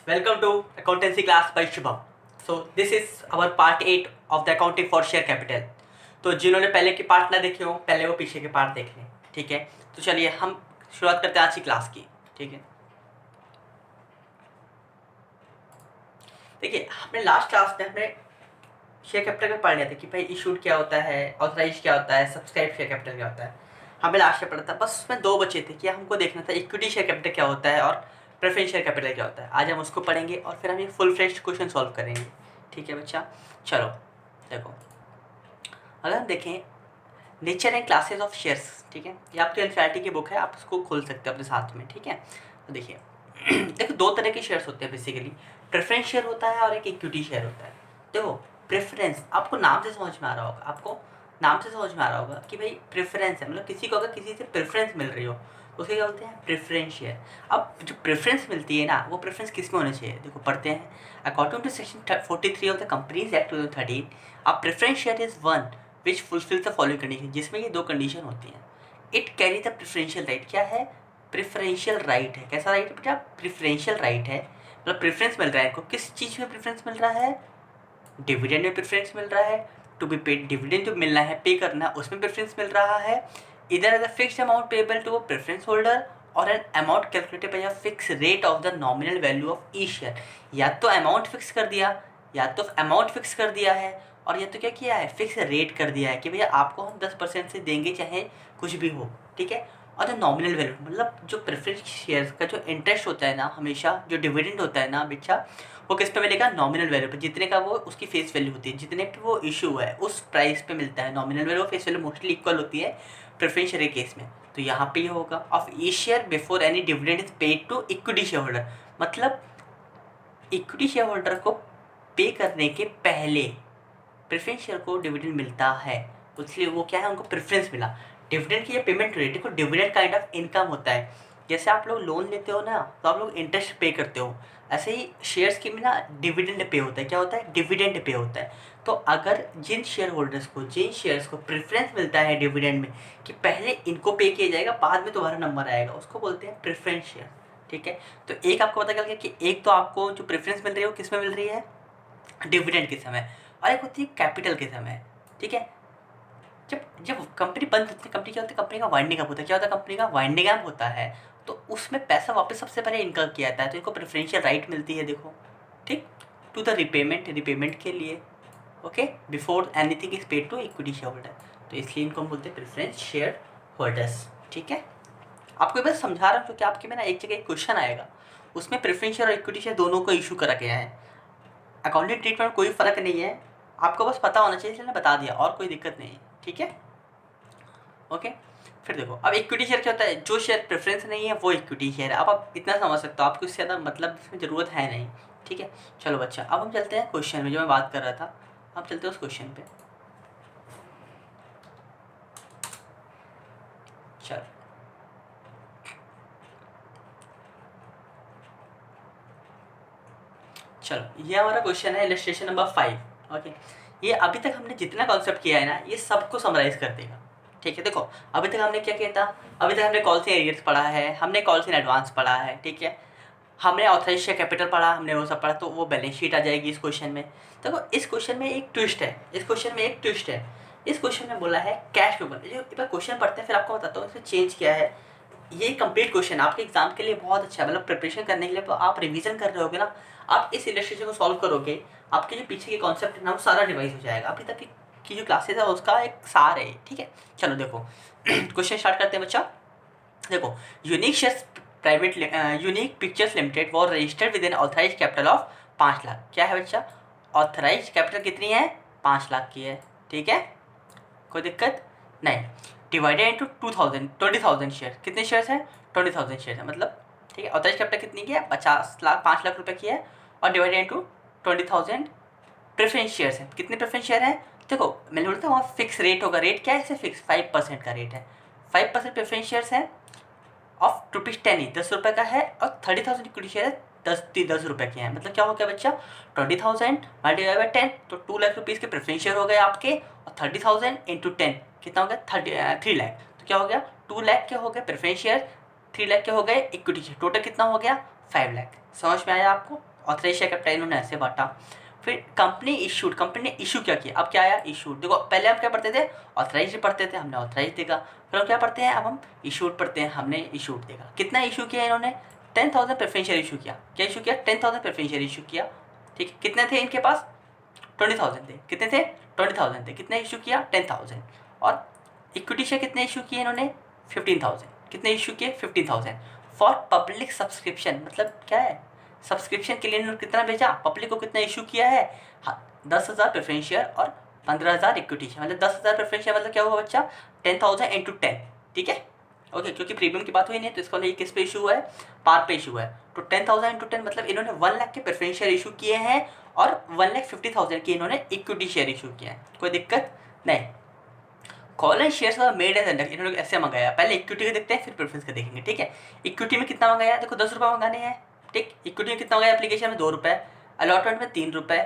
Welcome to accountancy class by Shubham. So this is our part 8 of the accounting for share capital. तो जिन्होंने पहले के part ना देखे हो पहले वो पीछे के पार्ट देख लें, ठीक है। तो चलिए हम शुरुआत करते हैं आज की क्लास की, ठीक है। देखिए हमने लास्ट क्लास में हमने शेयर कैपिटल में पढ़ लिया था कि भाई इशूड क्या होता है, ऑथराइज क्या होता है, सब्सक्राइब शेयर कैपिटल क्या होता है। हमें लास्ट में पढ़ा था, बस उसमें दो बचे थे कि हमको देखना था इक्विटी शेयर कैपिटल क्या होता है और प्रेफरेंस शेयर कैपिटल क्या होता है। आज हम उसको पढ़ेंगे और फिर हम एक फुल फ्लेश्ड क्वेश्चन सॉल्व करेंगे, ठीक है बच्चा। चलो देखो, अगर हम देखें nature and classes of shares, ठीक है, ये आपकी एनसीईआरटी की बुक है, आप उसको खोल सकते हो अपने साथ में, ठीक है। तो देखिए देखो दो तरह के शेयर्स होते हैं बेसिकली, प्रेफरेंस शेयर होता है और एक इक्विटी शेयर होता है। देखो प्रेफरेंस आपको नाम से समझ में आ रहा होगा, आपको नाम से समझ में आ रहा होगा कि भाई प्रेफरेंस है, मतलब किसी को अगर किसी से प्रेफरेंस मिल रही हो उसके क्या बोलते हैं, प्रेफरेंस शेयर। अब जो प्रेफरेंस मिलती है ना वो प्रेफरेंस किस में होना चाहिए, देखो पढ़ते हैं। According to section 43 of the companies act 2013, a preference share is one which fulfils the following condition, जिसमें ये दो कंडीशन होती हैं। It carry the preferential right, क्या है, प्रेफरेंशियल राइट है। कैसा राइट है बेटा, प्रेफरेंशियल राइट है, मतलब प्रेफरेंस मिल रहा है इनको। किस चीज़ में प्रेफरेंस मिल रहा है, डिविडेंड में प्रेफरेंस मिल रहा है, टू बी पेड डिविडेंड जो मिलना है, पे करना, उसमें प्रेफरेंस मिल रहा है। इधर as a fixed amount payable to a preference holder और an amount calculated by a fix rate of the nominal value of each share. या तो अमाउंट फिक्स कर दिया, या तो अमाउंट फिक्स कर दिया है, और या तो क्या किया है, फिक्स रेट कर दिया है कि भैया आपको हम 10% से देंगे चाहे कुछ भी हो, ठीक है। और जो नॉमिनल वैल्यू मतलब जो प्रेफरेंस शेयर्स का जो इंटरेस्ट होता है ना, हमेशा जो डिविडेंड होता है ना बच्चा, वो किस पे मिलेगा, नॉमिनल वैल्यू पे, जितने का वो उसकी फेस वैल्यू होती है, जितने पे वो इशू है उस प्राइस पे मिलता है। नॉमिनल वैल्यू और फेस वैल्यू मोस्टली इक्वल होती है प्रेफरेंस शेयर केस में। तो यहाँ पे ये होगा of each share before any dividend is paid to equity share holder, मतलब इक्विटी शेयर होल्डर को पे करने के पहले प्रेफरेंस शेयर को डिविडेंड मिलता है, इसलिए वो क्या है, उनको प्रेफरेंस मिला। डिविडेंड की ये पेमेंट रेट, देखो डिविडेंड काइंड ऑफ इनकम होता है। जैसे आप लोग लोन लेते हो ना तो आप लोग इंटरेस्ट पे करते हो, ऐसे ही शेयर्स की में ना डिविडेंड पे होता है। क्या होता है, डिविडेंड पे होता है। तो अगर जिन शेयर होल्डर्स को, जिन शेयर्स को प्रेफरेंस मिलता है डिविडेंड में कि पहले इनको पे किया जाएगा बाद में तुम्हारा नंबर आएगा, उसको बोलते हैं प्रेफरेंस शेयर, ठीक है। तो एक आपको पता चल गया कि एक तो आपको जो प्रेफरेंस मिल रही है वो किस में मिल रही है, डिविडेंड के समय, और एक होती है कैपिटल के समय, ठीक है। जब जब कंपनी बंद होती है, कंपनी क्या होती है, कंपनी का वाइंडिंग अप होता है। क्या होता है, कंपनी का वाइंडिंग अप होता है, तो उसमें पैसा वापस सबसे पहले इनकम किया जाता है, तो इनको प्रेफरेंशियल राइट मिलती है, देखो ठीक, टू द रिपेमेंट, रिपेमेंट के लिए, okay, before anything is paid to equity share holder. तो इसलिए इनको हम बोलते हैं प्रेफरेंस शेयर होल्डर्स, ठीक है। आपको बस समझा रहा हूँ क्योंकि आपके में ना एक जगह एक क्वेश्चन आएगा, उसमें प्रेफरेंस शेयर और इक्विटी शेयर दोनों को इशू करा गया है। अकाउंटिंग ट्रीटमेंट में कोई फ़र्क नहीं है, आपको बस पता होना चाहिए, इसलिए मैंने बता दिया, और कोई दिक्कत नहीं है, ठीक है, ओके। फिर देखो अब इक्विटी शेयर क्या होता है, जो शेयर प्रेफरेंस नहीं है वो इक्विटी शेयर है। अब आप इतना समझ सकते हो, आपको इससे ज़्यादा मतलब इसमें ज़रूरत है नहीं, ठीक है। चलो बच्चा, अब हम चलते हैं क्वेश्चन में, जो मैं बात कर रहा था, अब चलते हैं उस क्वेश्चन पे। चलो चलो ये हमारा क्वेश्चन है इलस्ट्रेशन नंबर 5, ओके। ये अभी तक हमने जितना कॉन्सेप्ट किया है ना ये सबको समराइज कर देगा, ठीक है। देखो अभी तक हमने क्या किया था, अभी तक हमने कॉल से एरियर्स पढ़ा है, हमने कॉल से एडवांस पढ़ा है, ठीक है। हमने ऑथराइज शेयर कैपिटल पढ़ा, हमने वो सब पढ़ा, तो वो बैलेंस शीट आ जाएगी इस क्वेश्चन में। देखो इस क्वेश्चन में एक ट्विस्ट है, इस क्वेश्चन में एक ट्विस्ट है। इस क्वेश्चन में बोला है कैश पेबल, जो एक बार क्वेश्चन पढ़ते हैं फिर आपको बताता हूँ इसमें चेंज क्या है। ये कंप्लीट क्वेश्चन आपके एग्जाम के लिए बहुत अच्छा है, मतलब प्रिपरेशन करने के लिए, तो आप रिवीजन कर रहे होगे ना, आप इस इलस्ट्रेशन को सॉल्व करोगे, आपके जो पीछे के कॉन्सेप्ट है ना वो सारा रिवाइज हो जाएगा। अभी तक की जो क्लासेस है उसका एक सार है, ठीक है। चलो देखो क्वेश्चन स्टार्ट करते हैं बच्चा। देखो unique shares private unique pictures limited was registered with an authorise capital of 5 lakh. क्या है बच्चा, ऑथराइज कैपिटल कितनी है, 5 लाख की है, ठीक है, कोई दिक्कत नहीं। डिवाइडेड इंटू 20,000 शेयर, कितने शेयर्स हैं, 20,000 शेयर है, मतलब ठीक है। ऑथराइज कैपिटल कितनी की है, 50 लाख, 5 लाख रुपए की है, और डिवाइडेड इंटू 20,000 प्रेफरेंस शेयर्स हैं। कितने प्रेफरेंस शेयर हैं, देखो मैंने बोला था वहाँ फिक्स रेट होगा, रेट क्या है, इसे फिक्स 5% का रेट है, 5% प्रेफरेंस शेयर्स हैं ऑफ ₹10 ही, 10 रुपये का है, और 30,000 इक्विटी शेयर है, 10 रुपये के हैं। मतलब क्या हो गया बच्चा, 20,000 मल्टीप्लाई बाई 10, तो 2 लाख रुपीज़ के प्रेफरेंस शेयर हो गए आपके, और 30,000 इंटू 10 कितना हो गया, 3 लाख। तो क्या हो गया, 2 लाख के हो गए प्रेफरेंस शेयर, 3 लाख के हो गए इक्विटी शेयर, टोटल कितना हो गया, 5 लाख। समझ में आया आपको, ऑथराइज शेयर कैपिटल इन्होंने ऐसे बांटा। फिर कंपनी इशूड, कंपनी ने इशू क्या किया, अब क्या आया इशूड। देखो पहले हम क्या पढ़ते थे, ऑथराइज पढ़ते थे, हमने ऑथराइज देखा। फिर हम क्या पढ़ते हैं, अब हम इशूड पढ़ते हैं, हमने इशूड देखा। कितना इशू किया इन्होंने, 10,000 प्रेफरेंस शेयर इशू किया। क्या इशू किया, 10,000 प्रेफरेंस शेयर इशू किया। ठीक है, कितने थे इनके पास, 20,000 थे। कितने थे, 20,000 थे। कितने इशू किया, 10,000। और इक्विटी शेयर कितने इशू किए इन्होंने, 15,000। कितने इशू किए, 15,000 फॉर पब्लिक सब्सक्रिप्शन। मतलब क्या है, सब्सक्रिप्शन के लिए इन्होंने कितना भेजा, पब्लिक को कितना इशू किया है, हाँ 10,000 प्रेफरेंस शेयर और 15,000 इक्विटी शेयर। मतलब 10,000 प्रेफरेंस शेयर मतलब क्या हुआ बच्चा, 10,000 इंटू 10। ठीक है, ओके, क्योंकि प्रीमियम की बात हुई नहीं है तो इसका मतलब ये किस पे इशू हुआ है, पार पे इशू हुआ है। तो 10,000 इंटू 10 मतलब इन्होंने 1 लाख के प्रेफरेंस शेयर इशू किए हैं और 1,50,000 की इन्होंने इक्विटी शेयर इशू किया है। कोई दिक्कत नहीं। कॉल एंड शेयर्स और मेड एज इंडेक्स इन्होंने ऐसे मंगाया, पहले इक्विटी का देखते हैं फिर प्रेफरेंस का देखेंगे। ठीक है, इक्विटी में कितना मंगाया, देखो 10 रुपये मंगाने हैं। ठीक, इक्विटी में कितना मंगाया, एप्लीकेशन में 2 रुपये, अलॉटमेंट में 3 रुपये,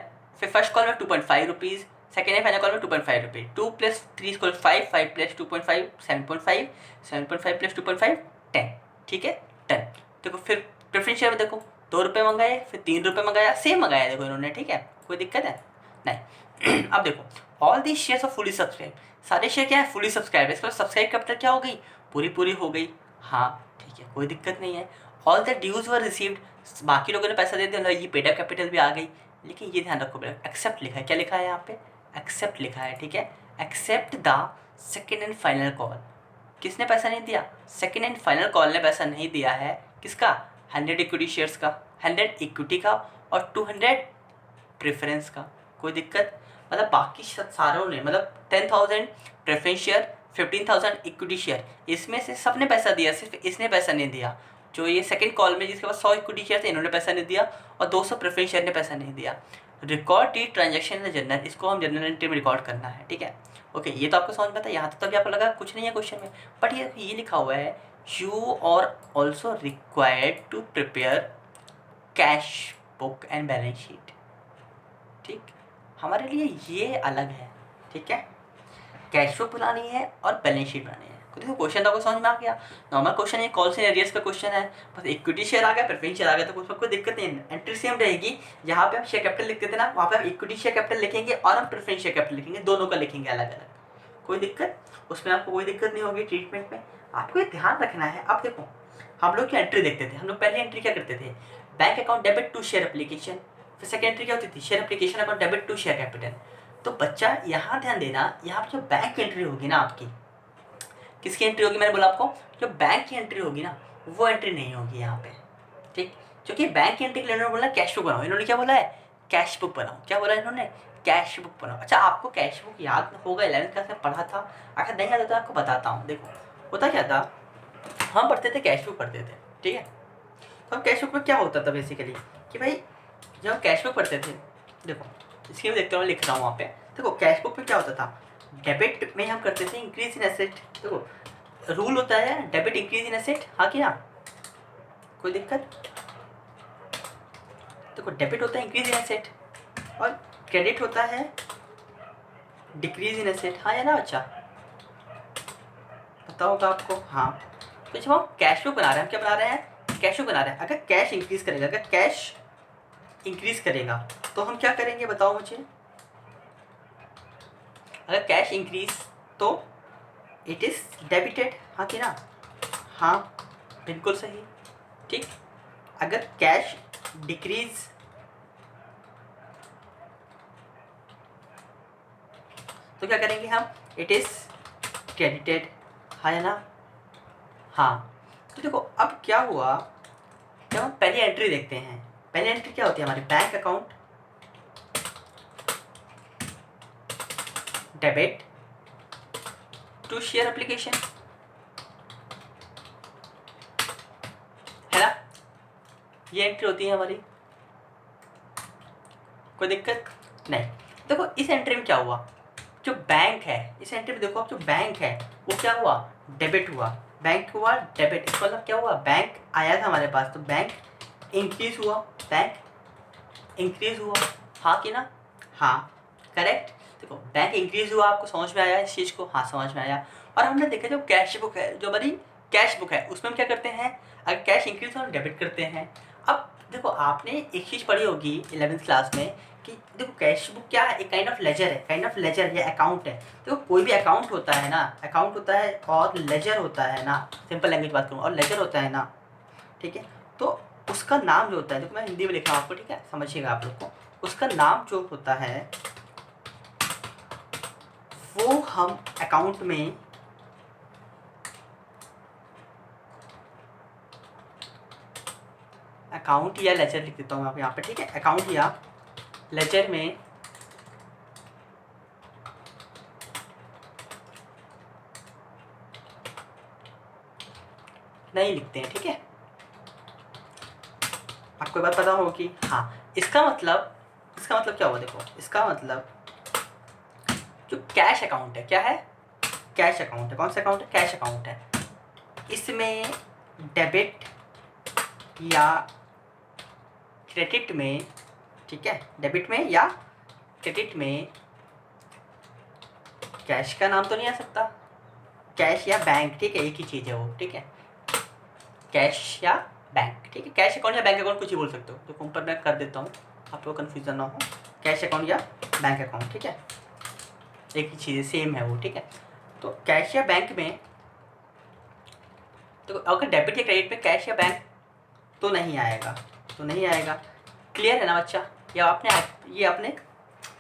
फिर फर्स्ट कॉल में 2.5 rupees, second and final call में 2.5 रुपये। 2 + 3 = 5, 5 + 2.5 7.5, 7.5 + 2.5 10। ठीक है 10। देखो फिर प्रेफरेंस शेयर में देखो 2 रुपये मंगाए, फिर 3 रुपये मंगाया, सेम मंगाया देखो इन्होंने। ठीक है, कोई दिक्कत है नहीं। अब देखो all these shares are fully subscribe, सारे शेयर क्या है, फुली सब्सक्राइब। इसका सब्सक्राइब कैपिटल क्या हो गई, पूरी हो गई। हाँ ठीक है, कोई दिक्कत नहीं है। All the dues were received, बाकी लोगों ने पैसा दे दिया, ये पेड अप कैपिटल भी आ गई। लेकिन ये ध्यान रखो बेटा, एक्सेप्ट लिखा है, क्या लिखा है यहाँ पे, एक्सेप्ट लिखा है। ठीक है, except the second and final call. किसने पैसा नहीं दिया, सेकेंड एंड फाइनल कॉल ने पैसा नहीं दिया है। किसका, 100 इक्विटी शेयर्स का, 100 इक्विटी का और 200 प्रेफरेंस का। कोई दिक्कत, मतलब बाकी सारों ने, मतलब 10,000 प्रेफरेंस शेयर, 15,000 इक्विटी शेयर, इसमें से सबने पैसा दिया, सिर्फ इसने पैसा नहीं दिया। जो ये सेकंड कॉल में जिसके पास 100 इक्विटी शेयर थे इन्होंने पैसा नहीं दिया और 200 प्रेफरेंस शेयर ने पैसा नहीं दिया। Record the transaction in journal, इसको हम जर्नल एंट्री में रिकॉर्ड करना है। ठीक है, ओके, ये तो आपको समझ में आता है, यहाँ तक तो अभी आपको लगा कुछ नहीं है क्वेश्चन में। बट ये लिखा हुआ है you are also required to prepare cash book and balance sheet. ठीक, हमारे लिए ये अलग है। ठीक है, कैश बुक बनानी है और बैलेंस शीट बनानी है। देखो क्वेश्चन तो आपको समझ में आ गया, नॉर्मल क्वेश्चन है, कॉल से एरियर्स का क्वेश्चन है। बस इक्विटी शेयर आ गया, प्रेफरेंस शेयर आ गया, तो उसमें कोई दिक्कत नहीं है, एंट्री सेम रहेगी। जहाँ पे हम शेयर कैपिटल लिखते थे ना, वहाँ पे हम इक्विटी शेयर कैपिटल लिखेंगे और हम प्रेफरेंस शेयर कैपिटल लिखेंगे, दोनों का लिखेंगे अलग अलग। कोई दिक्कत, उसमें आपको कोई दिक्कत नहीं होगी ट्रीटमेंट में। आपको ये ध्यान रखना है। अब देखो हम लोग की एंट्री देखते थे, हम लोग पहले एंट्री क्या करते थे, bank account debit to share application. फिर सेकेंड एंट्री क्या होती थी, share application account debit to share capital. तो बच्चा यहाँ ध्यान देना, यहाँ पर जो बैंक एंट्री होगी ना आपकी, किसकी एंट्री होगी, मैंने बोला आपको जो बैंक की एंट्री होगी ना, वो एंट्री नहीं होगी यहाँ पे। ठीक, क्योंकि बैंक की एंट्री के लिए इन्होंने बोला कैश बुक बनाओ, इन्होंने क्या बोला है, कैश बुक बनाओ। क्या बोला इन्होंने, कैश बुक बनाओ। अच्छा, आपको कैश बुक याद होगा, 11th क्लास में पढ़ा था, अगर नहीं याद तो आपको बताता हूँ। देखो होता क्या था, हम पढ़ते थे कैश बुक पढ़ते थे। ठीक है, तो हम कैश बुक में क्या होता था बेसिकली कि भाई जब हम कैश बुक पढ़ते थे, देखो इसकी मैं देखते हुए लिख रहा हूँ वहाँ पे। देखो कैश बुक में क्या होता था, डेबिट में हम करते थे इंक्रीज इन एसेट। देखो रूल होता है डेबिट इंक्रीज इन एसेट, हाँ कि ना, कोई दिक्कत। देखो डेबिट होता है इंक्रीज इन एसेट और क्रेडिट होता है डिक्रीज इन एसेट, हाँ या ना बच्चा, पता होगा आपको। हाँ, तो जब हम कैश फ्लो बना रहे हैं, हम क्या बना रहे हैं, कैश फ्लो बना रहे हैं। अगर कैश इंक्रीज करेगा, अगर कैश इंक्रीज करेगा तो हम क्या करेंगे बताओ मुझे, अगर कैश इंक्रीज तो इट इज डेबिटेड, हाँ कि ना, हाँ बिल्कुल सही। ठीक, अगर कैश डिक्रीज तो क्या करेंगे हम, इट इज क्रेडिटेड, हाँ या ना, हाँ। तो देखो अब क्या हुआ, जब हम पहली एंट्री देखते हैं, पहली एंट्री क्या होती है हमारी, bank account debit to share application, है ना, ये एंट्री होती है हमारी, कोई दिक्कत नहीं। देखो इस एंट्री में क्या हुआ, जो बैंक है, इस एंट्री में देखो अब जो बैंक है वो क्या हुआ, डेबिट हुआ, बैंक हुआ डेबिट। मतलब क्या हुआ, बैंक आया था हमारे पास तो बैंक इंक्रीज हुआ, बैंक इंक्रीज हुआ, हाँ कि ना, हाँ करेक्ट। देखो बैंक इंक्रीज हुआ, आपको समझ में आया इस चीज़ को, हाँ समझ में आया। और हमने देखा जो कैश बुक है, जो हमारी कैश बुक है उसमें हम क्या करते हैं, अगर कैश इंक्रीज हो हम डेबिट करते हैं। अब देखो आपने एक चीज़ पढ़ी होगी 11th क्लास में कि देखो कैश बुक क्या है, एक काइंड ऑफ लेजर है, काइंड ऑफ लेजर या अकाउंट है। देखो कोई भी अकाउंट होता है ना, अकाउंट होता है और लेजर होता है ना, सिंपल लैंग्वेज बात करूँ, और लेजर होता है ना, ठीक है। तो उसका नाम जो होता है, देखो मैं हिंदी में लिख रहा हूँ आपको, ठीक है, समझिएगा आप लोग को। उसका नाम जो होता है वो हम अकाउंट में अकाउंट या लेजर लिख देता हूँ मैं यहाँ पे, ठीक है, अकाउंट या लेजर में नहीं लिखते हैं, ठीक है। आपको बात पता होगी, हाँ। इसका मतलब क्या हुआ, देखो इसका मतलब जो कैश अकाउंट है, क्या है, कैश अकाउंट है। कौन सा अकाउंट है, कैश अकाउंट है। इसमें डेबिट या क्रेडिट में, ठीक है, डेबिट में या क्रेडिट में कैश का नाम तो नहीं आ सकता, कैश या बैंक, ठीक है, एक ही चीज़ है वो, ठीक है, कैश या बैंक, ठीक है। कैश अकाउंट या बैंक अकाउंट कुछ ही बोल सकते हो, तो ऊपर मैं कर देता हूँ, आपको कन्फ्यूजन ना हो। कैश अकाउंट या बैंक अकाउंट, ठीक है, एक ही चीज़ है, सेम है वो, ठीक है। तो कैश या बैंक में, तो अगर डेबिट या क्रेडिट में कैश या बैंक तो नहीं आएगा, तो नहीं आएगा। क्लियर है ना बच्चा, या ये आपने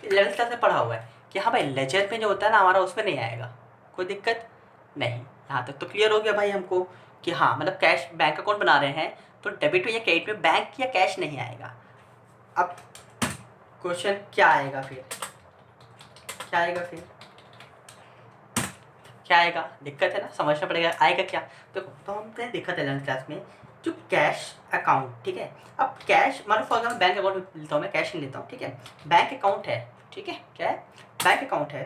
11th क्लास में पढ़ा हुआ है कि हाँ भाई लेजर में जो होता है ना हमारा, उसमें नहीं आएगा, कोई दिक्कत नहीं। यहाँ तक तो क्लियर हो गया भाई हमको कि हाँ मतलब कैश बैंक अकाउंट बना रहे हैं तो डेबिट में या क्रेडिट में बैंक या कैश नहीं आएगा। अब क्वेश्चन क्या आएगा फिर, क्या आएगा फिर, क्या आएगा, दिक्कत है ना, समझना पड़ेगा आएगा क्या। देखो तो हमने देखा था 11th क्लास में जो कैश अकाउंट, ठीक है। अब कैश मान लो फॉर एग्जाम्पल बैंक अकाउंट लेता हूँ मैं, कैश नहीं लेता हूँ, ठीक है, बैंक अकाउंट है, ठीक है, क्या है, बैंक अकाउंट है,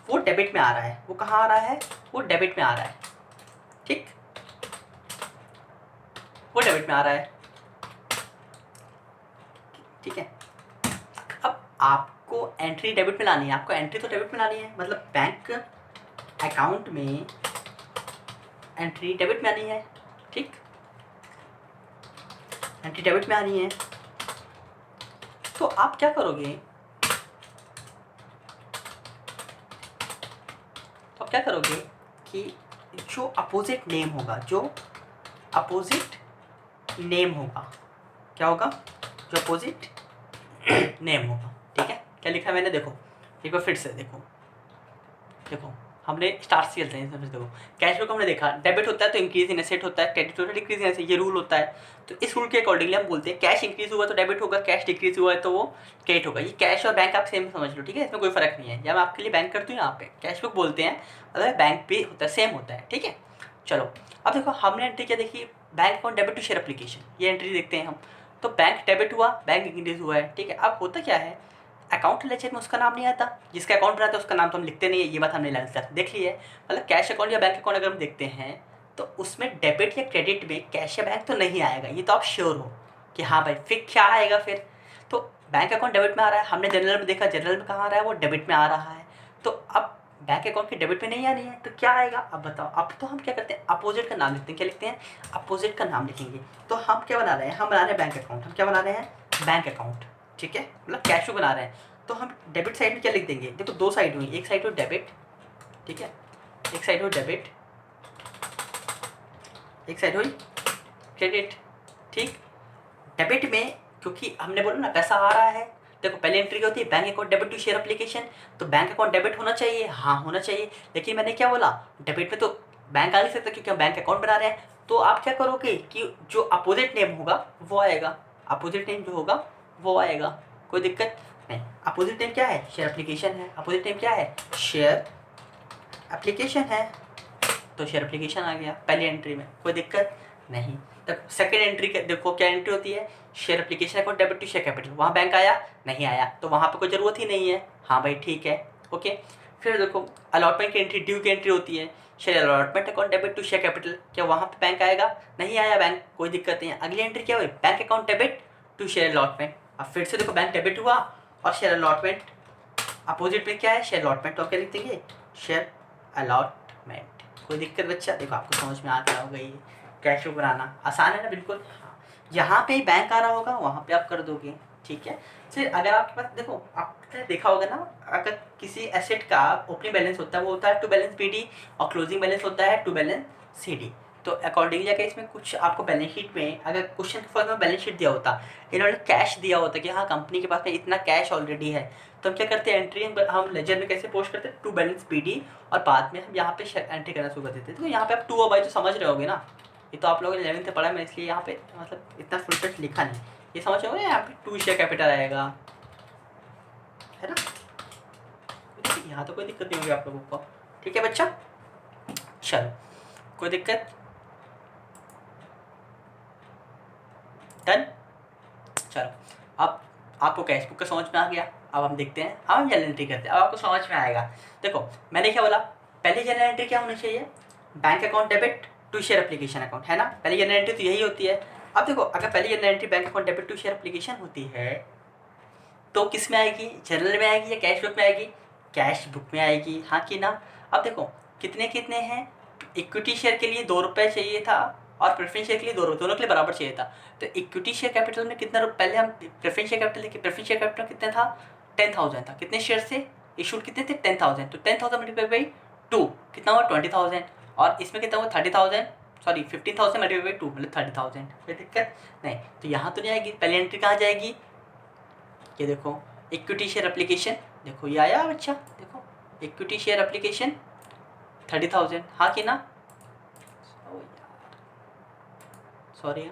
वो डेबिट में आ रहा है, वो कहाँ आ रहा है, वो डेबिट में आ रहा है, ठीक, वो डेबिट में आ रहा है, ठीक है। अब आपको एंट्री डेबिट में लानी है, आपको एंट्री तो डेबिट में लानी है, मतलब बैंक अकाउंट में एंट्री डेबिट में आनी है, ठीक, एंट्री डेबिट में आनी है। तो आप क्या करोगे, तो आप क्या करोगे कि जो अपोजिट नेम होगा, जो अपोजिट नेम होगा, क्या होगा, जो अपोजिट नेम होगा, ठीक है। क्या लिखा है मैंने, देखो एक बार फिर से देखो, देखो हमने स्टार्ट से चलते हैं इसमें, देखो कैश फ्लो को हमने देखा, डेबिट होता है तो इंक्रीज इन एसेट होता है, क्रेडिट होता है डिक्रीज इन एसेट, ये रूल होता है। तो इस रूल के अकॉर्डिंगली हम बोलते हैं कैश इंक्रीज हुआ तो डेबिट होगा, कैश डिक्रीज हुआ है तो वो क्रेडिट होगा। ये कैश और बैंक आप सेम समझ लो, ठीक है, इसमें कोई फर्क नहीं है। जब मैं आपके लिए बैंक करती हूँ यहाँ पे कैश बुक बोलते हैं, अगर बैंक पे होता है, सेम होता है, ठीक है। चलो अब देखो हमने एंट्री क्या देखी, bank account debit to share application, ये एंट्री देखते हैं हम। तो बैंक डेबिट हुआ, बैंक इंक्रीज हुआ है, ठीक है। अब होता क्या है, अकाउंट लेजर में उसका नाम नहीं आता, जिसका अकाउंट बनाता है उसका नाम तो हम लिखते नहीं है, ये बात हमने 11th क्लास में देख ली है। मतलब कैश अकाउंट या बैंक अकाउंट अगर हम देखते हैं तो उसमें डेबिट या क्रेडिट में कैश या बैंक तो नहीं आएगा, ये तो आप श्योर हो कि हाँ भाई फिर क्या आएगा फिर। तो बैंक अकाउंट डेबिट में आ रहा है, हमने जनरल में देखा, जनरल में कहाँ आ रहा है, वो डेबिट में आ रहा है। तो अब बैंक अकाउंट के डेबिट में नहीं आनी है तो क्या आएगा, अब बताओ। अब तो हम क्या करते हैं, अपोजिट का नाम लिखते हैं, क्या लिखते हैं, अपोजिट का नाम लिखेंगे। तो हम क्या बना रहे हैं, हम बना रहे हैं बैंक अकाउंट, हम क्या बना रहे हैं, बैंक अकाउंट, ठीक है, मतलब कैश बना रहे हैं। तो हम डेबिट साइड में क्या लिख देंगे, देखो दो साइड हुई, एक साइड हो डेबिट, ठीक है, एक साइड हो डेबिट, एक साइड हुई क्रेडिट, ठीक। डेबिट में क्योंकि हमने बोला ना पैसा आ रहा है, देखो पहले एंट्री क्या होती है, bank account debit to share application, तो बैंक अकाउंट डेबिट होना चाहिए, हाँ होना चाहिए। लेकिन मैंने क्या बोला, डेबिट में तो बैंक आ नहीं सकता क्योंकि हम बैंक अकाउंट बना रहे हैं। तो आप क्या करोगे कि जो अपोजिट नेम होगा वो आएगा, अपोजिट नेम जो होगा वो आएगा, कोई दिक्कत नहीं। अपोजिट नेम क्या है, शेयर एप्लीकेशन है, अपोजिट नेम क्या है, शेयर एप्लीकेशन है, तो शेयर एप्लीकेशन आ गया पहली एंट्री में, कोई दिक्कत नहीं। तब सेकंड एंट्री देखो क्या एंट्री होती है, share application account debit to share capital, वहाँ बैंक आया नहीं आया तो वहाँ पे कोई ज़रूरत ही नहीं है, हाँ भाई ठीक है, ओके। फिर देखो अलॉटमेंट की एंट्री, ड्यू की एंट्री होती है, share allotment account debit to share capital, क्या वहाँ पे बैंक आएगा, नहीं आया बैंक, कोई दिक्कत नहीं है। अगली एंट्री क्या हुई, bank account debit to share allotment, अब फिर से देखो बैंक डेबिट हुआ और शेयर अलॉटमेंट, अपोजिट में क्या है, शेयर अलॉटमेंट, तो क्या लिख देंगे, शेयर अलॉटमेंट, कोई दिक्कत बच्चा, देखो आपको समझ में आ गया होगा, ये कैश फ्लो बनाना आसान है ना, बिल्कुल, हाँ। यहाँ पे बैंक आ रहा होगा, वहाँ पे आप कर दोगे, ठीक है। फिर अगर आपके पास देखो, आपने देखा होगा ना, अगर किसी एसेट का ओपनिंग बैलेंस होता है वो होता है टू बैलेंस BD, और क्लोजिंग बैलेंस होता है टू बैलेंस CD। तो अकॉर्डिंगली अगर इसमें कुछ आपको बैलेंस शीट में, अगर क्वेश्चन के फॉर्म में बैलेंस शीट दिया होता, इन्होंने कैश दिया होता कि हाँ कंपनी के पास में इतना कैश ऑलरेडी है, तो हम क्या करते हैं, एंट्री हम लेजर में कैसे पोस्ट करते हैं, टू बैलेंस BD, और बाद में हम यहाँ पे एंट्री करना शुरू कर देते हैं। तो यहाँ पे आप 2 और बाई तो समझ रहे होगे ना, ये तो आप लोगों ने 11th में पढ़ा, मैं इसलिए यहाँ पे मतलब इतना फुल फ्लेज लिखा नहीं, ये समझ रहे हो, यहाँ पे 2 शेयर कैपिटल आएगा, है ना। यहाँ तो कोई दिक्कत नहीं होगी आप लोगों को, ठीक है बच्चा। चलो कोई दिक्कत, डन। चलो अब आपको कैश बुक का समझ में आ गया, अब हम देखते हैं, अब हम जनरल एंट्री करते हैं, अब आपको समझ में आएगा। देखो मैंने क्या बोला, पहले जनरल एंट्री क्या होनी चाहिए, bank account debit to share application account, है ना, पहली जनरल एंट्री तो यही होती है। अब देखो अगर पहली general entry bank account debit to share application होती है तो किस में आएगी, जनरल में आएगी या कैश बुक में आएगी, कैश बुक में आएगी, हाँ कि ना। अब देखो कितने कितने हैं, इक्विटी शेयर के लिए 2 रुपये चाहिए था और प्रेफरेंस शेयर के लिए 2 रुपये, दोनों के लिए बराबर चाहिए था। तो इक्विटी शेयर कैपिटल में कितना पहले हम प्रेफरेंस शेयर कैपिटल देखिए, प्रेफरेंस शेयर कैपिटल कितना था, 10,000 था, कितने शेयर से इशूड कितने थे, 10,000, तो 10,000 मल्टीप्लाई बाई 2 कितना हुआ, 20,000, और इसमें कितना हुआ 30,000, सॉरी 15,000 मल्टीप्लाई बाई 2 मतलब 30,000, कोई दिक्कत नहीं। तो यहाँ तो नहीं आएगी, पहली एंट्री कहाँ जाएगी, ये देखो इक्विटी शेयर एप्लीकेशन, देखो ये आया बच्चा, देखो इक्विटी शेयर एप्लीकेशन 30,000, हाँ कि ना, सॉरी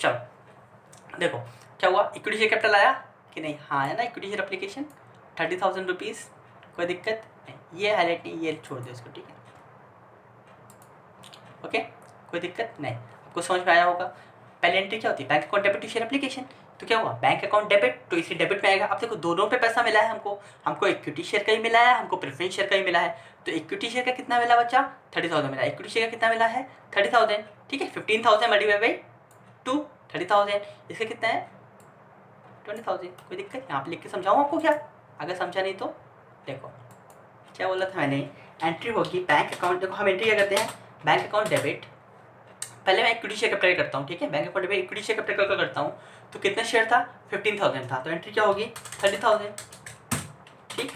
चलो देखो क्या हुआ, इक्विटी शेयर कैपिटल आया कि नहीं, हाँ है ना, इक्विटी शेयर एप्लीकेशन 30,000 रुपीज़, कोई दिक्कत नहीं, ये हाईलाइट नहीं, ये छोड़ दो इसको, ठीक है ओके, कोई दिक्कत नहीं, आपको समझ में आया होगा। पहले एंट्री क्या होती है, bank account debit to share application, तो क्या हुआ बैंक अकाउंट डेबिट, तो इसी डेबिट में आएगा। अब देखो दोनों पे पैसा मिला है हमको, हमको इक्विटी शेयर का ही मिला है, हमको प्रेफरेंस शेयर का ही मिला है। तो इक्विटी शेयर का कितना मिला बच्चा, 30,000 मिला, इक्विटी शेयर का कितना मिला है 30,000, ठीक है, 15,000 मल्टीप्लाई बाई 2 30,000, इसका कितना है 20,000, कोई दिक्कत, यहाँ पे लिख के समझाऊँ आपको क्या, अगर समझा नहीं तो देखो क्या बोला था मैंने, एंट्री होगी बैंक अकाउंट, देखो हम एंट्री क्या करते हैं, बैंक अकाउंट डेबिट, पहले मैं इक्विटी शेयर कैपिटल करता हूँ, ठीक है, bank account debit equity share capital का करता हूँ, तो कितना शेयर था 15,000 था, तो एंट्री क्या होगी 30,000, ठीक,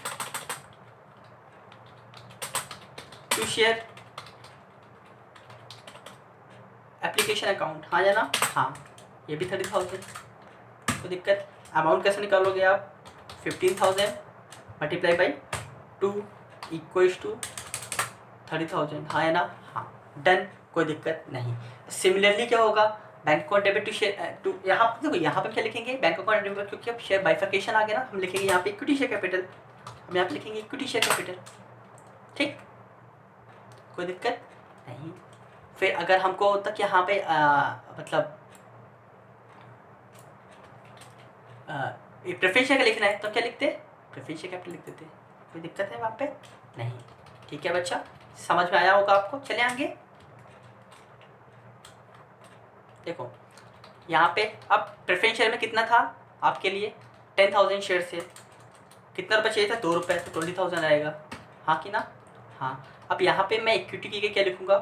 टू शेयर एप्लीकेशन अकाउंट, हाँ या ना, हाँ ये भी 30,000, कोई दिक्कत, अमाउंट कैसे निकालोगे आप, 15,000 मल्टीप्लाई बाई 2 इक्वल्स टू 30,000, हाँ या ना, हाँ डन, कोई दिक्कत नहीं। सिमिलरली क्या होगा, bank account debit to share to, यहाँ पे देखो यहाँ पे क्या लिखेंगे, बैंक अकाउंट डेबिट, क्योंकि अब शेयर बाइफर्केशन आ गया ना, हम लिखेंगे यहाँ पे इक्विटी शेयर कैपिटल, हम यहाँ पे लिखेंगे इक्विटी शेयर कैपिटल, ठीक, कोई दिक्कत नहीं। फिर अगर हमको होता कि यहाँ पे मतलब प्रेफरेंस शेयर का लिखना है तो क्या लिखते, प्रेफरेंस शेयर कैपिटल लिख देते, कोई दिक्कत है वहाँ पे नहीं, ठीक है बच्चा, समझ में आया होगा आपको। चले आगे, देखो यहाँ पे अब प्रेफरेंस शेयर में कितना था आपके लिए 10,000 शेयर से कितना रुपये चाहिए था, 2 रुपये, तो 20,000 आएगा, हाँ कि ना, हाँ। अब यहाँ पे मैं इक्विटी के लिए क्या लिखूँगा,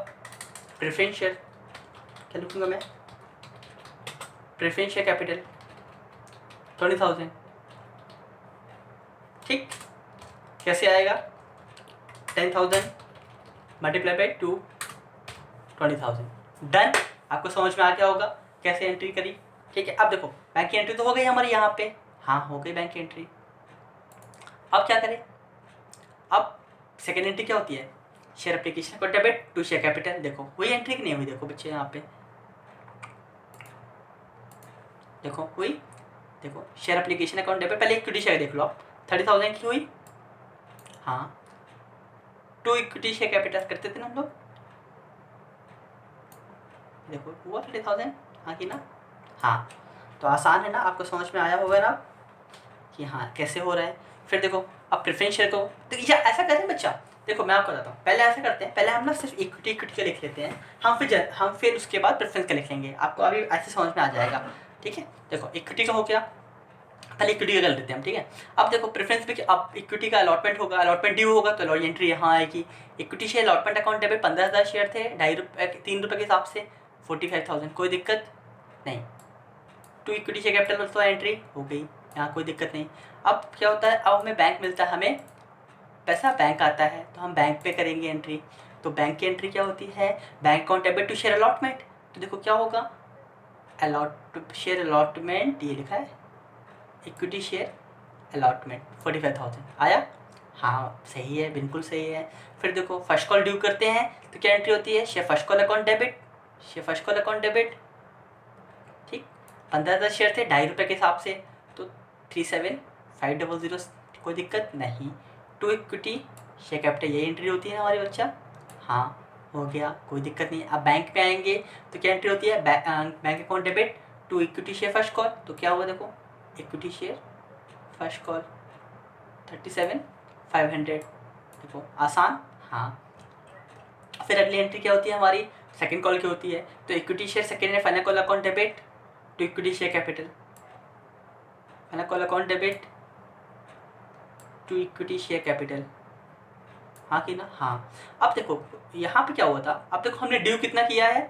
प्रेफरेंस शेयर, क्या लिखूँगा मैं, प्रेफरेंस शेयर कैपिटल 20,000, ठीक, कैसे आएगा 10,000 मल्टीप्लाई बाई 2 20,000, डन, आपको समझ में आ गया होगा कैसे एंट्री करी, ठीक है। अब देखो बैंक की एंट्री तो हो गई हमारी यहाँ पे, हाँ हो गई बैंक की एंट्री, अब क्या करें, अब सेकेंड एंट्री क्या होती है, शेयर एप्लीकेशन को डेबिट टू शेयर कैपिटल, देखो हुई एंट्री कि नहीं हुई, देखो बच्चे यहाँ पे देखो हुई, देखो शेयर एप्लीकेशन अकाउंट डेबिट, पहले इक्विटी शेयर देख लो आप, 30,000 की हुई, हाँ, टू इक्विटी शेयर कैपिटल करते थे ना हम लोग, देखो हुआ 30,000, हाँ कि ना, हाँ, तो आसान है ना, आपको समझ में आया होगा ना कि हाँ कैसे हो रहा है। फिर देखो अब प्रेफरेंस शेयर को, तो या ऐसा करें बच्चा, देखो मैं आपको बताता हूँ, पहले ऐसा करते हैं, पहले हम ना सिर्फ इक्विटी का लिख लेते हैं, हम फिर उसके बाद प्रेफरेंस का लिख लेंगे, आपको अभी ऐसे समझ में आ जाएगा, ठीक है। देखो इक्विटी का हो गया, पहले इक्विटी का कर लेते हैं हम, ठीक है। अब देखो प्रेफरेंस पे अब इक्विटी का अलॉटमेंट होगा, अलॉटमेंट ड्यू होगा, तो एंट्री यहाँ आएगी, equity share allotment account debit 15,000 share थे, 2.5 रुपये 3 रुपये के हिसाब से 45,000, कोई दिक्कत नहीं, टू इक्विटी शेयर कैपिटल तो एंट्री हो गई, यहाँ कोई दिक्कत नहीं। अब क्या होता है, अब हमें बैंक मिलता है, हमें पैसा बैंक आता है तो हम बैंक पे करेंगे एंट्री। तो बैंक की एंट्री क्या होती है, bank account debit to share allotment. तो देखो क्या होगा, शेयर अलॉटमेंट, ये लिखा है इक्विटी शेयर अलॉटमेंट 45,000 आया। हाँ सही है, बिल्कुल सही है। फिर देखो फर्स्ट कॉल ड्यू करते हैं तो क्या एंट्री होती है, share first call account debit, share first call account debit. ठीक, 15,000 शेयर थे, ₹2.5 के हिसाब से, तो 37,500, कोई दिक्कत नहीं। टू इक्विटी शेयर कैपिटल, यही एंट्री होती है हमारे बच्चा। हाँ हो गया, कोई दिक्कत नहीं। अब बैंक पे आएंगे तो क्या एंट्री होती है, bank account debit to equity share first call. तो क्या हुआ देखो, इक्विटी शेयर फर्स्ट कॉल 37,500, देखो आसान। हाँ, फिर अगली एंट्री क्या होती है हमारी, सेकंड कॉल की होती है। तो equity share second and final call account debit to equity share capital, final call account debit to equity share capital, हाँ कि ना। हाँ, अब देखो यहाँ पे क्या हुआ था, अब देखो हमने ड्यू कितना किया है,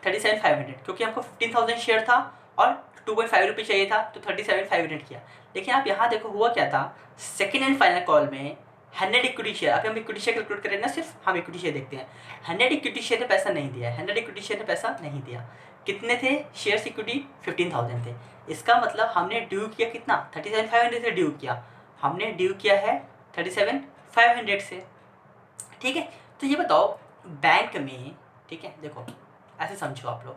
37,500, क्योंकि हमको 15,000 शेयर था और 2.5 रुपये चाहिए था, तो 37,500 किया। लेकिन आप यहाँ देखो हुआ क्या था, सेकेंड एंड फाइनल कॉल में 100 इक्विटी शेयर, अभी हम इक्विटी शेयर कैलकुलेट करें ना, सिर्फ हम इक्विटी शेयर देखते हैं। 100 इक्विटी शेयर ने पैसा नहीं दिया, 100 इक्विटी शेयर ने पैसा नहीं दिया। कितने थे शेयर्स इक्विटी, 15,000 थे। इसका मतलब हमने ड्यू किया कितना, 37,500 से ड्यू किया, हमने ड्यू किया है 37,500 से। ठीक है, तो ये बताओ बैंक में, ठीक है देखो ऐसे समझो आप लोग,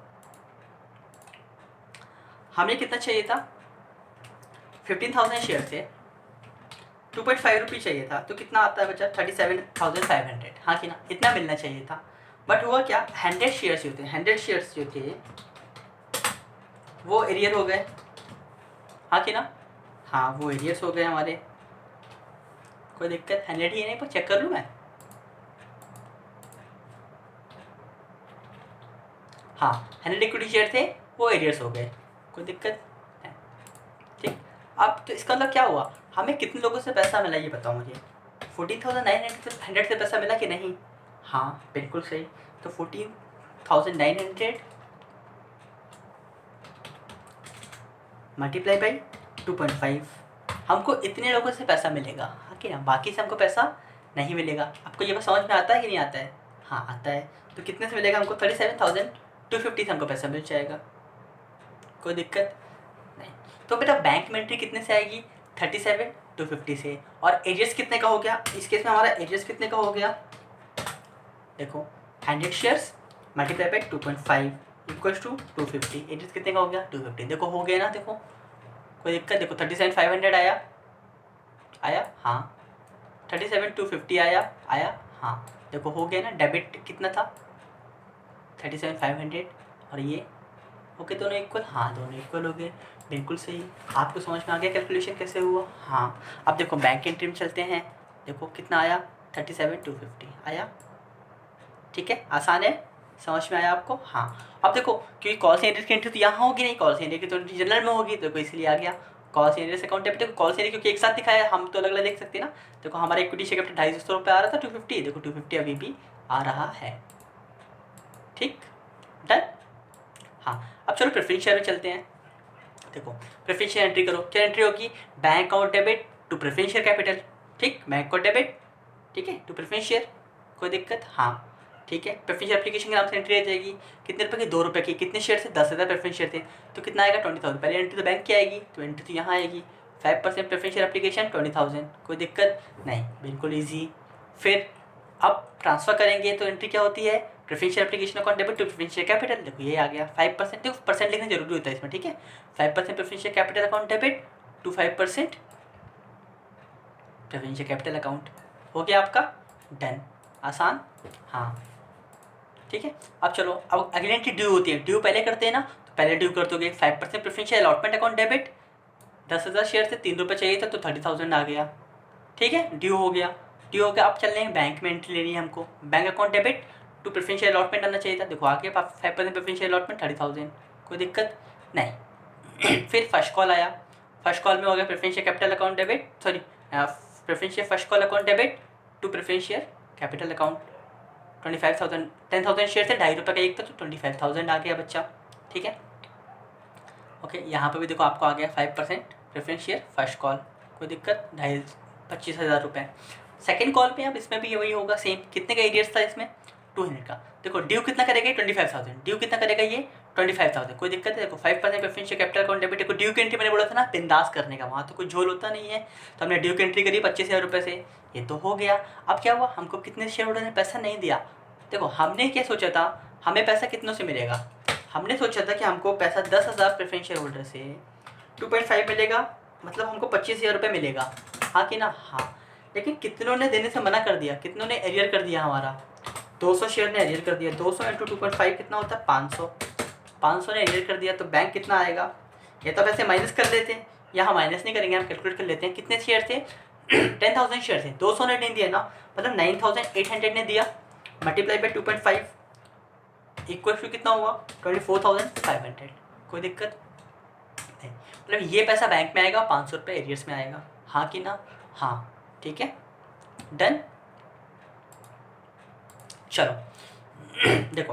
हमें कितना चाहिए था, 15,000 शेयर थे, 2.5 रुपये चाहिए था, तो कितना आता है बच्चा, 37,500, हाँ कि ना, इतना मिलना चाहिए था। बट हुआ क्या, 100 शेयर्स जो थे, 100 शेयर्स जो थे वो एरियर हो गए, हाँ कि ना। हाँ वो एरियर्स हो गए हमारे, कोई दिक्कत, 100 ही नहीं पर चेक कर लूँ मैं। हाँ 100 इक्विटी शेयर थे, वो एरियर्स हो गए, कोई दिक्कत है। ठीक, अब तो इसका मतलब क्या हुआ, हमें कितने लोगों से पैसा मिला ये बताओ मुझे, 14,900 से पैसा मिला कि नहीं। हाँ बिल्कुल सही, तो 14,900 मल्टीप्लाई बाई 2.5, हमको इतने लोगों से पैसा मिलेगा, हाँ कि ना, बाकी से हमको पैसा नहीं मिलेगा। आपको ये बात समझ में आता है कि नहीं आता है, हाँ आता है। तो कितने से मिलेगा हमको, 37,250 से हमको पैसा मिल जाएगा, कोई दिक्कत नहीं। तो बेटा बैंक में एंट्री कितने से आएगी, 37,250 से। और एरियर्स कितने का हो गया, इस केस में हमारा एरियर्स कितने का हो गया, देखो 100 shares multiply by 2.5 equals to 250, arrears कितने का हो गया, 250। देखो हो गया ना, देखो कोई दिक्कत, देखो 37,500 आया, आया हाँ, 37,250 आया, आया हाँ, देखो हो गया ना। डेबिट कितना था, 37,500, और ये हो गए दोनों इक्वल, हाँ दोनों इक्वल हो गए, बिल्कुल सही। आपको समझ में आ गया कैलकुलेशन कैसे हुआ। हाँ, अब देखो बैंक एंट्री में चलते हैं, देखो कितना आया, 37,250 आया, ठीक है, आसान है, समझ में आया आपको। हाँ, अब देखो क्योंकि कॉल सेंटर की एंट्री तो यहाँ होगी नहीं, कॉल सेंटर की तो एंट्री जनरल में होगी, तो इसलिए आ गया कॉल सेंटर से अकाउंट डेबिट। देखो कॉल सेंटर क्योंकि एक साथ दिखाया, हम तो अलग अलग देख सकते हैं ना। देखो हमारा इक्विटी शेयर कैपिटल 250 रुपये आ रहा था, 250, देखो 250 अभी भी आ रहा है, ठीक, डन। हाँ, अब चलो प्रेफरेंस शेयर में चलते हैं। देखो प्रेफरेंस शेयर एंट्री करो, क्या एंट्री होगी, bank account debit to preference share capital, ठीक, बैंक अकाउंट डेबिट, ठीक है, टू प्रेफरेंस शेयर, कोई दिक्कत, हाँ ठीक है। प्रेफरेंस एप्लीकेशन के नाम से एंट्री आ जाएगी, कितने रुपए की, 2 रुपये की, कितने शेयर से, 10,000 प्रेफरेंस शेयर थे, तो कितना आएगा, 20,000। पहले एंट्री तो बैंक की आएगी, तो एंट्री तो यहाँ आएगी, 5% प्रेफरेंस शेयर एप्लीकेशन 20,000, कोई दिक्कत नहीं, बिल्कुल ईजी। फिर अब ट्रांसफर करेंगे तो एंट्री क्या होती है, preference share application account debit to preference share capital, देखो ये आ गया 5%, देखो परसेंट लिखना जरूरी होता है इसमें, ठीक है, 5% preference share capital account debit to 5% preference share capital account, हो गया आपका डन, आसान। हाँ ठीक है, अब चलो, अब अगली एंट्री ड्यू होती है, ड्यू पहले करते हैं ना, तो पहले ड्यू कर दोगे 5% preference share allotment account debit, 10,000 share से 3 रुपये चाहिए था, तो 30,000 आ गया, ठीक है, ड्यू हो गया। ड्यू हो गया, अब चल रहे हैं बैंक में एंट्री लेनी है हमको, bank account debit to preference share allotment आना चाहिए था, देखो आ गया 5% प्रेफरेंस शेयर अलॉटमेंट 30,000, कोई दिक्कत नहीं। फिर फर्स्ट कॉल आया, फर्स्ट कॉल में हो गया preference share capital account debit, sorry preference share first call account debit to preference share capital account 25,000, 10,000 share थे, ₹2.5 का एक था, तो 25,000 आ गया बच्चा, ठीक है। ओके, यहाँ पे भी देखो आपको आ गया 5% प्रेफरेंस शेयर फर्स्ट कॉल, कोई दिक्कत, 25,000 रुपये। सेकेंड कॉल पे अब इसमें भी वही होगा सेम। कितने का एरियर्स था इसमें? 200 का। देखो ड्यू कितना करेगा ये? 25,000। ड्यू कितना करेगा ये? 25,000। कोई दिक्कत है? देखो 5% preference share capital account debit. देखो ड्यू की एंट्री मैंने बोला था ना बिंदास करने का, वहाँ तो कोई झोल होता नहीं है। तो हमने ड्यू की एंट्री करी 25,000 रुपये से, ये तो हो गया। अब क्या हुआ, हमको कितने शेयर होल्डर ने पैसा नहीं दिया। देखो हमने क्या सोचा था, हमें पैसा कितनों से मिलेगा? हमने सोचा था कि हमको पैसा 10,000 प्रेफरेंस शेयर होल्डर से 2.5 मिलेगा, मतलब हमको 25,000 रुपये मिलेगा, हाँ कि ना? हाँ। लेकिन कितनों ने देने से मना कर दिया, कितनों ने एरियर कर दिया हमारा? 200 शेयर ने एरियर कर दिया। 200 इंटू 2.5 कितना होता है? 500। 500 ने एरियर कर दिया तो बैंक कितना आएगा? ये तो वैसे माइनस कर लेते हैं, यहाँ माइनस नहीं करेंगे, हम कैलकुलेट कर लेते हैं। कितने शेयर थे? 10,000 शेयर थे। 200 ने नहीं दिया ना, मतलब 9,800 ने दिया, मल्टीप्लाई बाई 2.5 इक्वल टू कितना हुआ? 24,500। कोई दिक्कत नहीं, मतलब ये पैसा बैंक में आएगा, 500 रुपये एरियर्स में आएगा, हाँ कि ना? हाँ, ठीक है, डन। चलो देखो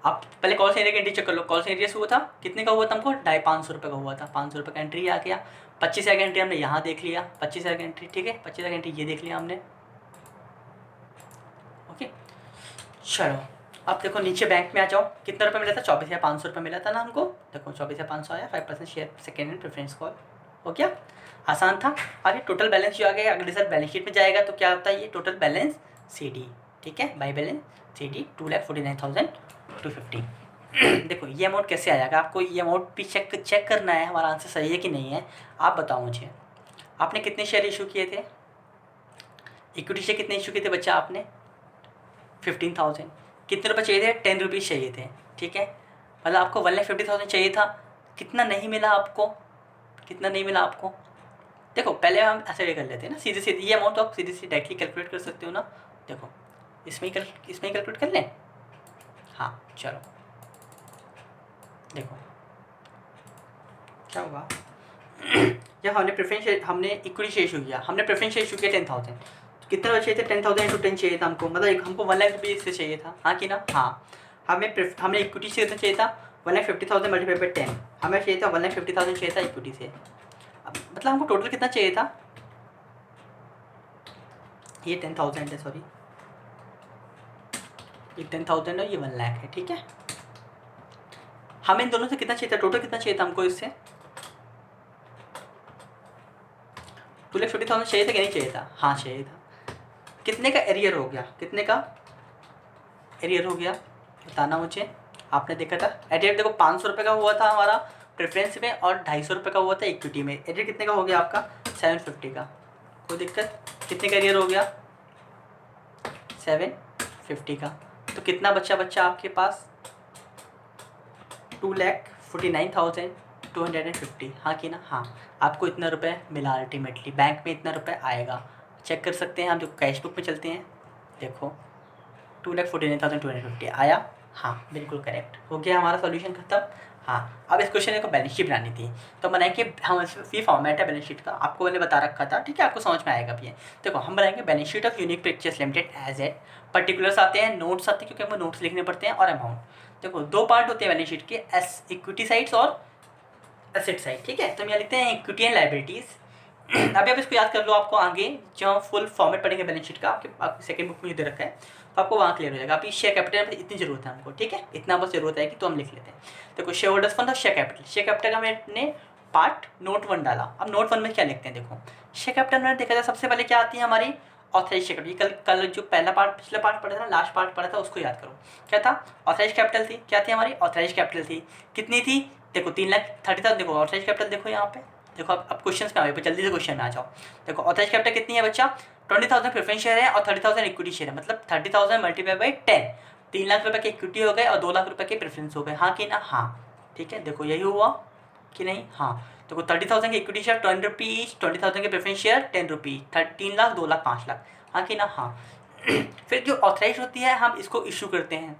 आप पहले कॉल से एरिया का एंट्री चेक कर लो। कॉल से एरिया हुआ था कितने का हुआ था? हमको 550 रुपये का हुआ था। 500 रुपये का एंट्री आ गया। 25,000 का एंट्री हमने यहाँ देख लिया, 25,000 का एंट्री, ठीक है, 25,000 का एंट्री ये देख लिया हमने। ओके, चलो अब देखो नीचे बैंक में आ जाओ। कितना रुपये मिला था? 24,500 रुपये मिला था ना हमको। देखो 24,500 आया, 5% share second hand preference call, हो गया, आसान था। आगे टोटल बैलेंस जो आ गया, अगले साल बैलेंस शीट में जाएगा तो क्या होता है ये? टोटल बैलेंस CD, ठीक है, बाई बैलेंस CD 2,49,250। देखो ये अमाउंट कैसे आएगा, आपको ये अमाउंट भी चेक करना है हमारा आंसर सही है कि नहीं है। आप बताओ मुझे, आपने कितने शेयर इशू किए थे? इक्विटी शेयर कितने इशू किए थे बच्चा आपने? 15,000। कितने रुपये चाहिए थे? 10 रुपीज़ चाहिए थे, ठीक है, मतलब आपको 1,50,000 चाहिए था। कितना नहीं मिला आपको? कितना नहीं मिला आपको? देखो पहले हम ऐसे कर लेते हैं ना, सीधे सीधे ये अमाउंट तो आप सीधे सीधे डायरेक्टली कैलकुलेट कर सकते हो ना। देखो इसमें ही कैलकुलेट कर लें। हाँ चलो देखो क्या होगा। जब हमने इक्विटी शेयर इशू किया, हमने प्रेफरेंस शेयर इशू किया 10,000, तो कितने रुपये चाहिए थे? 10,000 इंटू 10 चाहिए था हमको, मतलब हमको 1,00,000 रुपये इससे चाहिए था, हाँ कि ना? हाँ। हमें इक्विटी शेयर से चाहिए था 1,50,000 मल्टीप्लाई बाई 10, हमें चाहिए था 1,50,000 चाहिए था इक्विटी से। अब मतलब हमको टोटल कितना चाहिए था? ये 10,000 है, सॉरी, ये 10,000 है, ये 1,00,000 है, ठीक है। हमें इन दोनों से कितना चाहिए था? टोटल कितना चाहिए था हमको इससे? 2,50,000 चाहिए था कि नहीं चाहिए था? हाँ चाहिए था। कितने का एरियर हो गया? कितने का एरियर हो गया बताना मुझे। आपने देखा था एरियर, देखो 500 रुपये का हुआ था हमारा प्रेफरेंस में और 250 रुपये का हुआ था इक्विटी में। एरियर कितने का हो गया आपका? 750 का। कोई दिक्कत? कितने का एरियर हो गया? 750 का। तो कितना बच्चा आपके पास? 2,49,250, हाँ कि ना? हाँ, आपको इतना रुपये मिला अल्टीमेटली, बैंक में इतना रुपये आएगा। चेक कर सकते हैं हम, जो कैश बुक में चलते हैं, देखो 2,49,250 आया। हाँ बिल्कुल करेक्ट, हो गया हमारा सॉल्यूशन खत्म। हाँ, अब इस क्वेश्चन को बैलेंस शीट बनानी थी, तो बनाएंगे हम। ये फॉर्मेट है बैलेंस शीट का, आपको मैंने बता रखा था, ठीक है, आपको समझ में आएगा भी है। देखो हम बनाएंगे balance sheet of unique pictures limited as at. Particulars आते हैं, नोट्स आते हैं, क्योंकि हमको नोट्स लिखने पड़ते हैं, और अमाउंट। देखो दो पार्ट होते हैं बैलेंस शीट के, इक्विटी साइड्स और एसेट साइड, ठीक है। तो हम यहाँ लिखते हैं इक्विटी एंड लाइबिलिटीज़। अभी आप इसको याद कर लो, आपको आगे जो हम फुल फॉर्मेट पढ़ेंगे बैलेंस शीट का, आपके सेकंड बुक में दे रखा है, तो आपको वहाँ क्लियर हो जाएगा। अभी शेयर कैपिटल में इतनी जरूरत है हमको, ठीक है, इतना बस जरूरत है कि तो हम लिख लेते हैं। देखो शेयर होल्डर्स फंड और शेयर कैपिटल। शेयर कैपिटल का मैंने पार्ट नोट 1 डाला। अब नोट 1 में क्या लिखते हैं? देखो शेयर कैपिटल में देखा जाए सबसे पहले क्या आती है हमारी? Authorise share capital. कल जो पहला पार्ट, पिछला पार्ट पढ़ा था ना, लास्ट पार्ट पढ़ा था, उसको याद करो। क्या था? ऑथराइज कैपिटल थी। क्या थी हमारी? ऑथराइज कैपिटल थी। कितनी थी? देखो 3,30,000। देखो ऑथराइज कैपिटल देखो यहाँ पे, देखो अब क्वेश्चन में आ गए, जल्दी से क्वेश्चन में आ जाओ। देखो ऑथराइज कैपिटल कितनी है बच्चा? 20,000 प्रेफरेंस शेयर है और 30,000 इक्विटी शेयर है, मतलब 30,000 मल्टीप्लाई बाई 10, 3 लाख रुपये के इक्विटी हो गए और 2 लाख रुपये के प्रेफरेंस हो गए, हाँ कि ना? हाँ, ठीक है। देखो यही हुआ कि नहीं? हाँ। देखो 30,000 के इक्विटी शेयर 10 रुपीज़, 20,000 के preference share 10 rupees, 3 lakh, 2 lakh, 5 lakh, हाँ कि ना? हाँ। फिर जो ऑथराइज होती है हम इसको इशू करते हैं।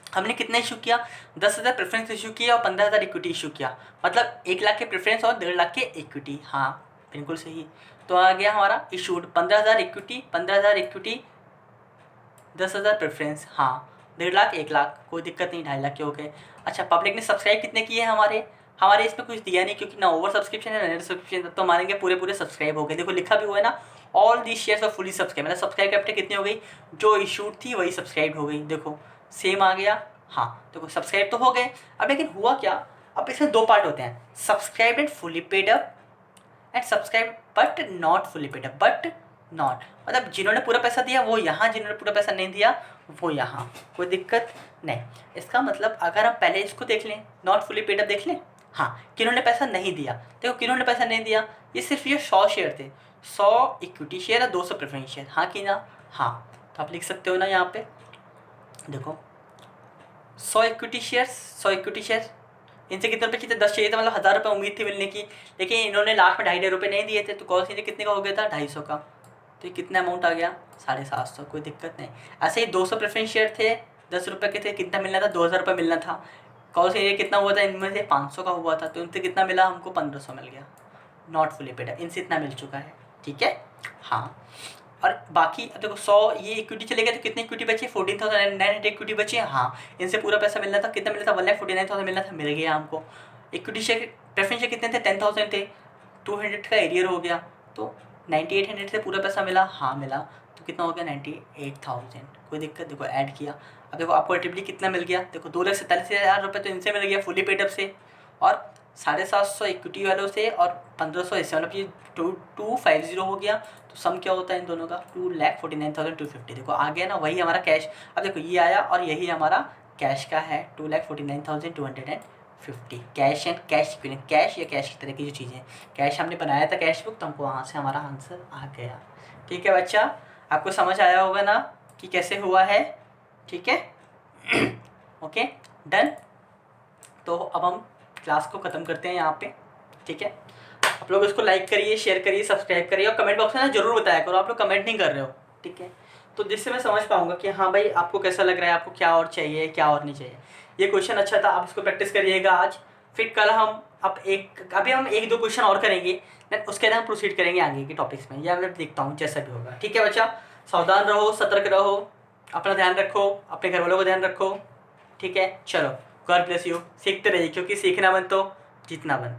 हमने कितना इशू किया? 10,000 प्रेफरेंस इशू किया और 15,000 इक्विटी इशू किया, मतलब 1 लाख के प्रेफरेंस और 1.5 लाख के इक्विटी। हाँ बिल्कुल सही। तो आ गया हमारा इशूड 15,000 इक्विटी, 15,000 इक्विटी, 10,000 प्रेफरेंस, हाँ 1.5 लाख, 1 लाख, कोई दिक्कत नहीं, 2.5 लाख के हो गए। अच्छा, पब्लिक ने सब्सक्राइब कितने किए हमारे? हमारे इसमें कुछ दिया नहीं, क्योंकि ना ओवर सब्सक्रिप्शन है ना अंडर सब्सक्रिप्शन, तो मानेंगे पूरे सब्सक्राइब हो गए। देखो लिखा भी हुआ है ना, all the shares of fully subscribe, मतलब सब्सक्राइब कैपिटल कितनी हो गई, जो इशूड थी वही सब्सक्राइब हो गई। देखो सेम आ गया। हाँ देखो सब्सक्राइब तो हो गए। अब लेकिन हुआ क्या, अब इसमें दो पार्ट होते हैं, subscribe and fully paid up and subscribe but not fully paid up. But not मतलब जिन्होंने पूरा पैसा दिया वो यहाँ, जिन्होंने पूरा पैसा नहीं दिया वो यहाँ, कोई दिक्कत नहीं। इसका मतलब अगर हम पहले इसको देख लें, नॉट फुली पेड अप देख लें। हाँ किन्होंने पैसा नहीं दिया, देखो किन्होंने पैसा नहीं दिया, ये सिर्फ ये 100 शेयर थे, 100 इक्विटी शेयर और 200 प्रेफरेंस शेयर। हाँ कि ना, हाँ तो आप लिख सकते हो ना यहाँ पे, देखो 100 इक्विटी शेयर्स, 100 इक्विटी शेयर, इनसे कितने रुपये चाहिए थे, 10 चाहिए थे, मतलब 1000 रुपये उम्मीद थी मिलने की, लेकिन इन्होंने लास्ट में 250 रुपये नहीं दिए थे, तो कॉल सीधे कितने का हो गया था, 250 का। तो ये कितना अमाउंट आ गया, 750, कोई दिक्कत नहीं। ऐसे ही 200 प्रेफरेंस शेयर थे, 10 रुपये के थे, कितना मिलना था, 2000 रुपये मिलना था। कॉल से ये कितना हुआ था, इनमें से 500 का हुआ था, तो इनसे कितना मिला हमको, 1500 मिल गया, नॉट फुली पेड। इनसे इतना मिल चुका है, ठीक है। हाँ और बाकी अब देखो 100 ये इक्विटी चले गए, तो कितनी इक्विटी बची, 14,900 इक्विटी बची है। हाँ इनसे पूरा पैसा मिलना था, कितना मिला था, 1,49,000 मिलना था, मिल गया हमको। इक्विटी शेयर प्रेफरेंस शेयर कितने थे, 10,000 थे, 200 का एरियर हो गया, तो 9800 से पूरा पैसा मिला, हाँ मिला, तो कितना हो गया 98,000, कोई दिक्कत। देखो ऐड किया, अब देखो आपको अल्टीमेटली कितना मिल गया, देखो 2,47,000 रुपये तो इनसे मिल गया फुली पेड अप से, और 750 इक्विटी वालों से, और 1500 इससे, मतलब ये 250 हो गया। तो सम क्या होता है इन दोनों का, 2,49,250। देखो आ गया ना, वही हमारा कैश। अब देखो ये आया और यही हमारा कैश का है, 2,49,250 cash and cash equivalent, cash या कैश की तरह की जो चीज़ें, कैश हमने बनाया था कैश बुक, तो हमको वहाँ से हमारा आंसर आ गया। ठीक है बच्चा, आपको समझ आया होगा ना कि कैसे हुआ है, ठीक है। Okay done. तो अब हम क्लास को ख़त्म करते हैं यहाँ पे, ठीक है। आप लोग इसको लाइक करिए, शेयर करिए, सब्सक्राइब करिए, और कमेंट बॉक्स में ना जरूर बताया करो, आप लोग कमेंट नहीं कर रहे हो, ठीक है। तो जिससे मैं समझ पाऊँगा कि हाँ भाई आपको कैसा लग रहा है, आपको क्या और चाहिए, क्या और नहीं चाहिए। ये क्वेश्चन अच्छा था, आप इसको प्रैक्टिस करिएगा आज। फिर कल हम अभी हम 1-2 क्वेश्चन और करेंगे, देन उसके बाद हम प्रोसीड करेंगे आगे के टॉपिक्स में, या मैं देखता हूँ जैसा भी होगा, ठीक है बच्चा। सावधान रहो, सतर्क रहो, अपना ध्यान रखो, अपने घर वालों का ध्यान रखो, ठीक है। चलो गॉड ब्लेस यू, सीखते रहिए, क्योंकि सीखना बंद तो जीतना बंद।